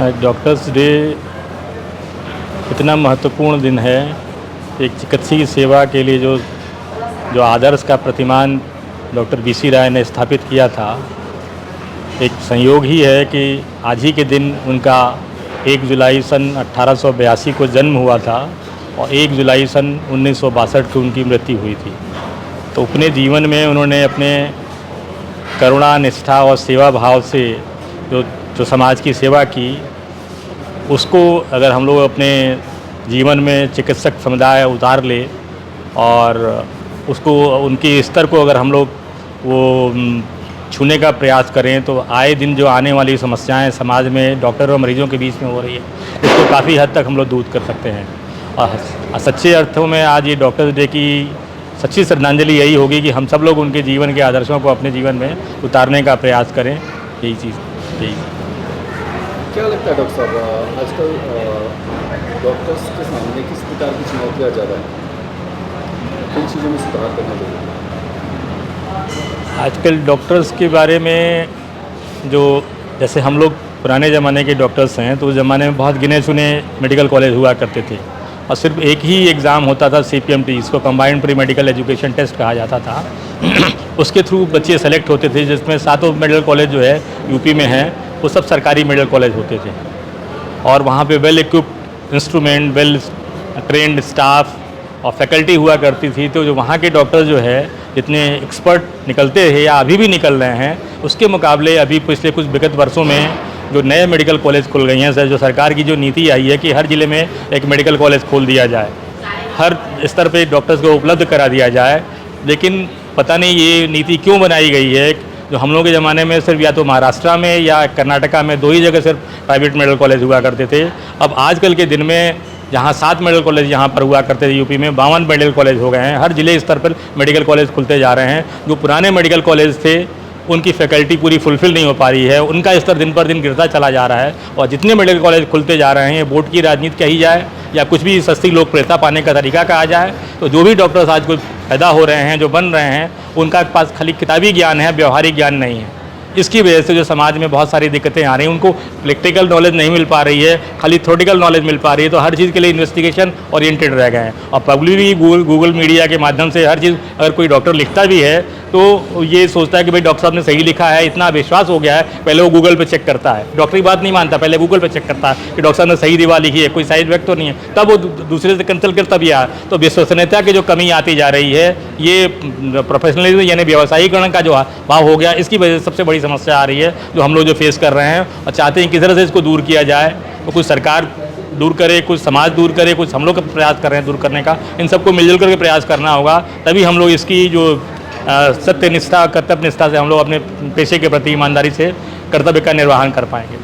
Doctors day इतना महत्वपूर्ण दिन है। एक चिकित्सीय सेवा के लिए जो जो आदर्श का प्रतिमान डॉक्टर बीसी राय ने स्थापित किया था, एक संयोग ही है कि आज ही के दिन उनका 1 जुलाई सन 1882 को जन्म हुआ था और 1 जुलाई सन 1962 को उनकी मृत्यु हुई थी। तो अपने जीवन में उन्होंने अपने करुणा, निष्ठा और सेवा भाव से जो समाज की सेवा की, उसको अगर हम लोग अपने जीवन में चिकित्सक समुदाय उतार ले और उसको उनके स्तर को अगर हम लोग वो छूने का प्रयास करें, तो आए दिन जो आने वाली समस्याएं समाज में डॉक्टर और मरीजों के बीच में हो रही है, उसको काफ़ी हद तक हम लोग दूर कर सकते हैं। और सच्चे अर्थों में आज ये डॉक्टर्स डे की सच्ची श्रद्धांजलि यही होगी कि हम सब लोग उनके जीवन के आदर्शों को अपने जीवन में उतारने का प्रयास करें। यही चीज़ यही। क्या लगता है डॉक्टर साहब, आजकल डॉक्टर्स के सामने किस प्रकार की चुनौतियाँ ज़्यादा हैं, किन चीज़ों में सुधार करना चाहिए? आजकल डॉक्टर्स के बारे में जो जैसे हम लोग पुराने ज़माने के डॉक्टर्स हैं, तो उस ज़माने में बहुत गिने चुने मेडिकल कॉलेज हुआ करते थे और सिर्फ एक ही एग्ज़ाम होता था CPMT, इसको combined pre medical education test कहा जाता था। उसके थ्रू बच्चे सेलेक्ट होते थे, जिसमें 7 मेडिकल कॉलेज जो है यूपी में हैं, वो सब सरकारी मेडिकल कॉलेज होते थे और वहाँ पे well equipped instrument, well trained staff और फैकल्टी हुआ करती थी। तो जो वहाँ के डॉक्टर जो है जितने एक्सपर्ट निकलते हैं या अभी भी निकल रहे हैं, उसके मुकाबले अभी पिछले कुछ विगत वर्षों में जो नए मेडिकल कॉलेज खुल गई हैं, जो सरकार की जो नीति आई है कि हर ज़िले में एक मेडिकल कॉलेज खोल दिया जाए, हर स्तर पे डॉक्टर्स को उपलब्ध करा दिया जाए। लेकिन पता नहीं ये नीति क्यों बनाई गई है। जो हम लोग के ज़माने में सिर्फ या तो महाराष्ट्र में या कर्नाटका में 2 ही जगह सिर्फ प्राइवेट मेडिकल कॉलेज हुआ करते थे। अब आजकल के दिन में जहाँ 7 मेडिकल कॉलेज यहाँ पर हुआ करते थे यूपी में, 52 मेडिकल कॉलेज हो गए हैं। हर जिले स्तर पर मेडिकल कॉलेज खुलते जा रहे हैं। जो पुराने मेडिकल कॉलेज थे उनकी फैकल्टी पूरी फुलफ़िल नहीं हो पा रही है, उनका स्तर दिन पर दिन गिरता चला जा रहा है। और जितने मेडिकल कॉलेज खुलते जा रहे हैं, बोर्ड की राजनीति कही जाए या कुछ भी सस्ती लोकप्रियता पाने का तरीका कहा जाए, तो जो भी डॉक्टर्स आज कुछ पैदा हो रहे हैं, जो बन रहे हैं, उनका पास खाली किताबी ज्ञान है, व्यवहारिक ज्ञान नहीं है। इसकी वजह से जो समाज में बहुत सारी दिक्कतें आ रही हैं, उनको प्रैक्टिकल नॉलेज नहीं मिल पा रही है, खाली थ्योरेटिकल नॉलेज मिल पा रही है। तो हर चीज़ के लिए इन्वेस्टिगेशन ओरिएंटेड रह गए हैं और पब्लिक भी गूगल मीडिया के माध्यम से हर चीज़, अगर कोई डॉक्टर लिखता भी है तो ये सोचता है कि भाई डॉक्टर साहब ने सही लिखा है, इतना विश्वास हो गया है, पहले वो गूगल पे चेक करता है। डॉक्टर की बात नहीं मानता, पहले गूगल पे चेक करता है कि डॉक्टर साहब ने सही दवा लिखी है, कोई साइड इफेक्ट तो नहीं है, तब वो दूसरे से कंसल्ट करता भी आ। तो विश्वसनीयता की जो कमी आती जा रही है, ये प्रोफेशनलिज्म यानी व्यवसायीकरण का जो भाव हो गया, इसकी वजह से सबसे बड़ी समस्या आ रही है जो हम लोग जो फेस कर रहे हैं और चाहते हैं किस तरह से इसको दूर किया जाए। तो कुछ सरकार दूर करे, कुछ समाज दूर करे, कुछ हम लोग प्रयास कर रहे हैं दूर करने का। इन सबको मिलजुल करके प्रयास करना होगा, तभी हम लोग इसकी जो सत्य निष्ठा, कर्तव्य निष्ठा से हम लोग अपने पेशे के प्रति ईमानदारी से कर्तव्य का निर्वहन कर पाएंगे।